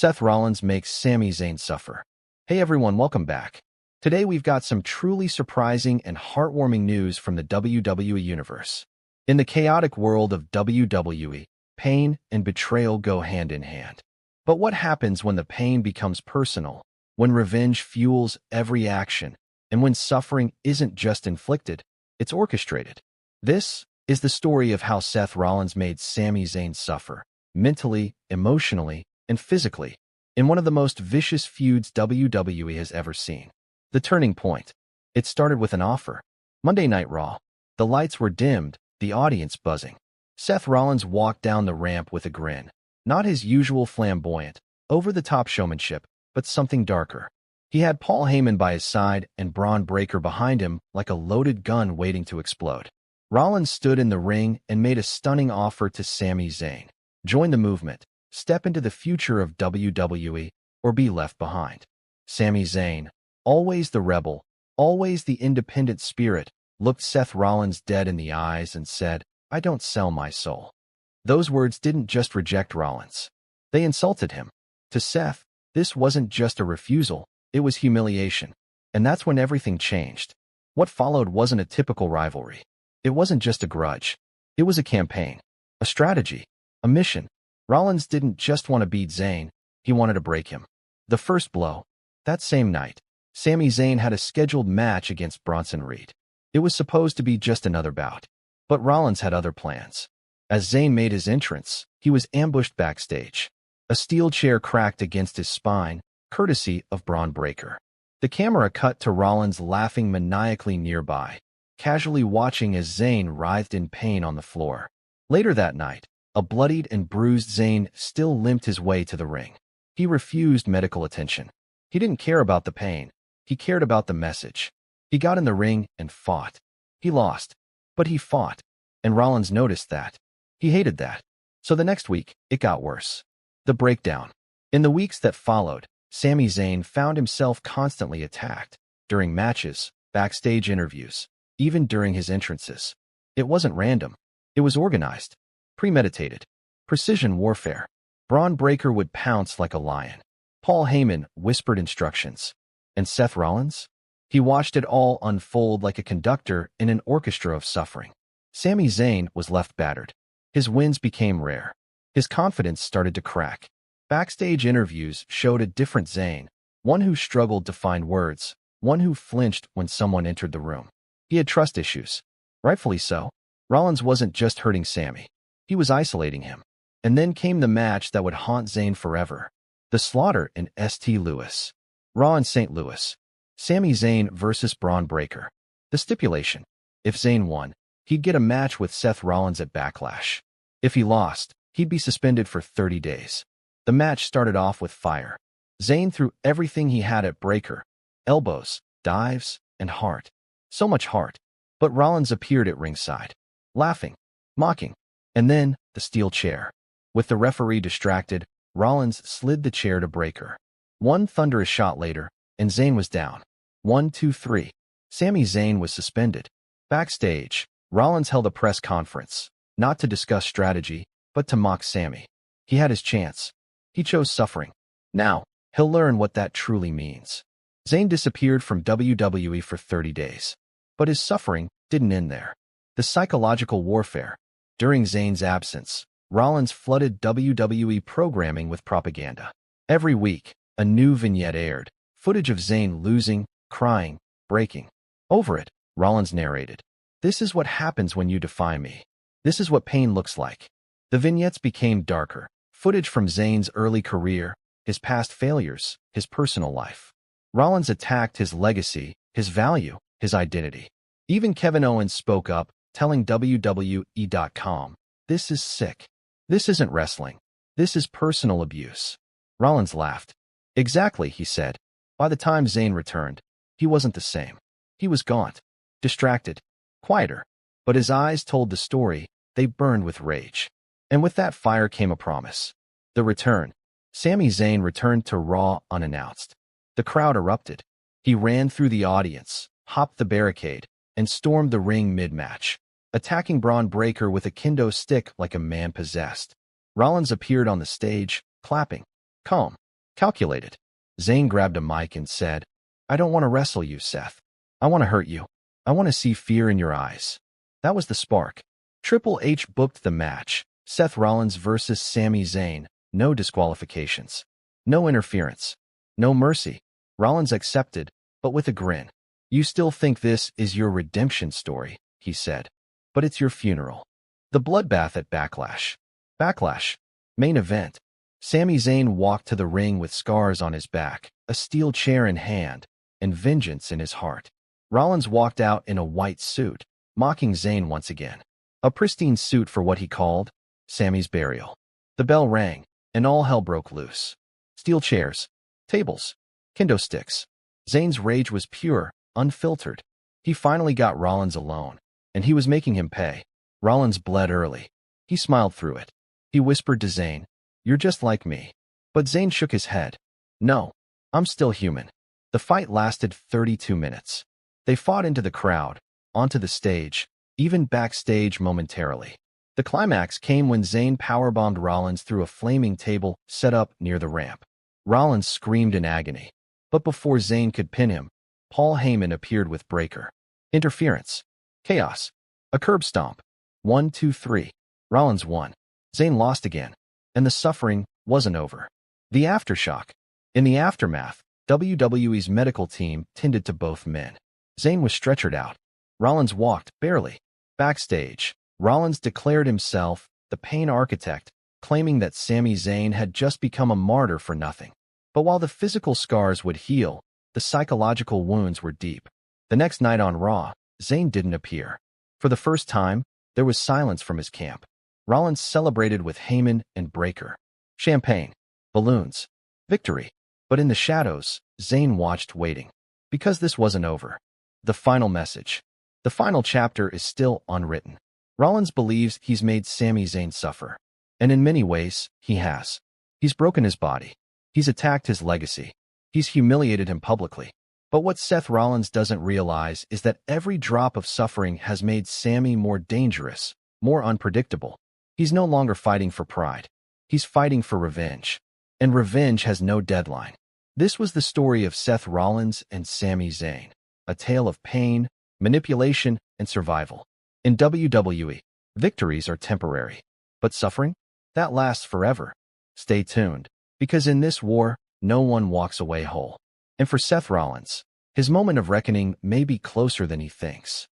Seth Rollins makes Sami Zayn suffer. Hey everyone, welcome back. Today we've got some truly surprising and heartwarming news from the WWE Universe. In the chaotic world of WWE, pain and betrayal go hand in hand. But what happens when the pain becomes personal, when revenge fuels every action, and when suffering isn't just inflicted, it's orchestrated? This is the story of how Seth Rollins made Sami Zayn suffer, mentally, emotionally, and physically, in one of the most vicious feuds WWE has ever seen. The turning point. It started with an offer. Monday Night Raw. The lights were dimmed, the audience buzzing. Seth Rollins walked down the ramp with a grin. Not his usual flamboyant, over-the-top showmanship, but something darker. He had Paul Heyman by his side and Bron Breakker behind him like a loaded gun waiting to explode. Rollins stood in the ring and made a stunning offer to Sami Zayn. Join the movement, step into the future of WWE, or be left behind. Sami Zayn, always the rebel, always the independent spirit, looked Seth Rollins dead in the eyes and said, "I don't sell my soul." Those words didn't just reject Rollins. They insulted him. To Seth, this wasn't just a refusal, it was humiliation. And that's when everything changed. What followed wasn't a typical rivalry. It wasn't just a grudge. It was a campaign, a strategy, a mission. Rollins didn't just want to beat Zayn, he wanted to break him. The first blow. That same night, Sami Zayn had a scheduled match against Bronson Reed. It was supposed to be just another bout. But Rollins had other plans. As Zayn made his entrance, he was ambushed backstage. A steel chair cracked against his spine, courtesy of Bron Breakker. The camera cut to Rollins laughing maniacally nearby, casually watching as Zayn writhed in pain on the floor. Later that night, a bloodied and bruised Zayn still limped his way to the ring. He refused medical attention. He didn't care about the pain. He cared about the message. He got in the ring and fought. He lost, but he fought. And Rollins noticed that. He hated that. So the next week, it got worse. The breakdown. In the weeks that followed, Sami Zayn found himself constantly attacked. During matches, backstage interviews, even during his entrances. It wasn't random. It was organized. Premeditated. Precision warfare. Bron Breakker would pounce like a lion. Paul Heyman whispered instructions. And Seth Rollins? He watched it all unfold like a conductor in an orchestra of suffering. Sami Zayn was left battered. His wins became rare. His confidence started to crack. Backstage interviews showed a different Zayn, one who struggled to find words, one who flinched when someone entered the room. He had trust issues. Rightfully so. Rollins wasn't just hurting Sami. He was isolating him. And then came the match that would haunt Zayn forever. The slaughter in St. Louis. Raw in St. Louis. Sami Zayn versus Bron Breakker. The stipulation. If Zayn won, he'd get a match with Seth Rollins at Backlash. If he lost, he'd be suspended for 30 days. The match started off with fire. Zayn threw everything he had at Breakker. Elbows, dives, and heart. So much heart. But Rollins appeared at ringside. Laughing. Mocking. And then, the steel chair. With the referee distracted, Rollins slid the chair to Breakker. One thunderous shot later, and Zayn was down. 1, 2, 3. Sami Zayn was suspended. Backstage, Rollins held a press conference, not to discuss strategy, but to mock Sami. He had his chance. He chose suffering. Now, he'll learn what that truly means. Zayn disappeared from WWE for 30 days. But his suffering didn't end there. The psychological warfare. During Zayn's absence, Rollins flooded WWE programming with propaganda. Every week, a new vignette aired, footage of Zayn losing, crying, breaking. Over it, Rollins narrated, "This is what happens when you defy me. This is what pain looks like." The vignettes became darker, footage from Zayn's early career, his past failures, his personal life. Rollins attacked his legacy, his value, his identity. Even Kevin Owens spoke up, telling WWE.com, "This is sick. This isn't wrestling. This is personal abuse." Rollins laughed. "Exactly," he said. By the time Zayn returned, he wasn't the same. He was gaunt, distracted, quieter. But his eyes told the story. They burned with rage. And with that fire came a promise. The return. Sami Zayn returned to Raw unannounced. The crowd erupted. He ran through the audience, hopped the barricade, and stormed the ring mid-match, attacking Bron Breakker with a kendo stick like a man possessed. Rollins appeared on the stage, clapping. Calm. Calculated. Zayn grabbed a mic and said, "I don't want to wrestle you, Seth. I want to hurt you. I want to see fear in your eyes." That was the spark. Triple H booked the match. Seth Rollins versus Sami Zayn. No disqualifications. No interference. No mercy. Rollins accepted, but with a grin. "You still think this is your redemption story," he said. "But it's your funeral." The bloodbath at Backlash. Backlash. Main event. Sami Zayn walked to the ring with scars on his back, a steel chair in hand, and vengeance in his heart. Rollins walked out in a white suit, mocking Zayn once again. A pristine suit for what he called Sami's burial. The bell rang, and all hell broke loose. Steel chairs, tables, kendo sticks. Zayn's rage was pure, unfiltered. He finally got Rollins alone, and he was making him pay. Rollins bled early. He smiled through it. He whispered to Zayn, "You're just like me." But Zayn shook his head. "No, I'm still human." The fight lasted 32 minutes. They fought into the crowd, onto the stage, even backstage momentarily. The climax came when Zayn powerbombed Rollins through a flaming table set up near the ramp. Rollins screamed in agony. But before Zayn could pin him, Paul Heyman appeared with Breakker. Interference. Chaos. A curb stomp. 1, 2, 3. Rollins won. Zayn lost again. And the suffering wasn't over. The aftershock. In the aftermath, WWE's medical team tended to both men. Zayn was stretchered out. Rollins walked, barely. Backstage, Rollins declared himself the pain architect, claiming that Sami Zayn had just become a martyr for nothing. But while the physical scars would heal, the psychological wounds were deep. The next night on Raw, Zayn didn't appear. For the first time, there was silence from his camp. Rollins celebrated with Heyman and Breakker. Champagne, balloons, victory. But in the shadows, Zayn watched, waiting. Because this wasn't over. The final message. The final chapter is still unwritten. Rollins believes he's made Sami Zayn suffer. And in many ways, he has. He's broken his body. He's attacked his legacy. He's humiliated him publicly. But what Seth Rollins doesn't realize is that every drop of suffering has made Sami more dangerous, more unpredictable. He's no longer fighting for pride. He's fighting for revenge. And revenge has no deadline. This was the story of Seth Rollins and Sami Zayn. A tale of pain, manipulation, and survival. In WWE, victories are temporary. But suffering? That lasts forever. Stay tuned. Because in this war, no one walks away whole. And for Seth Rollins, his moment of reckoning may be closer than he thinks.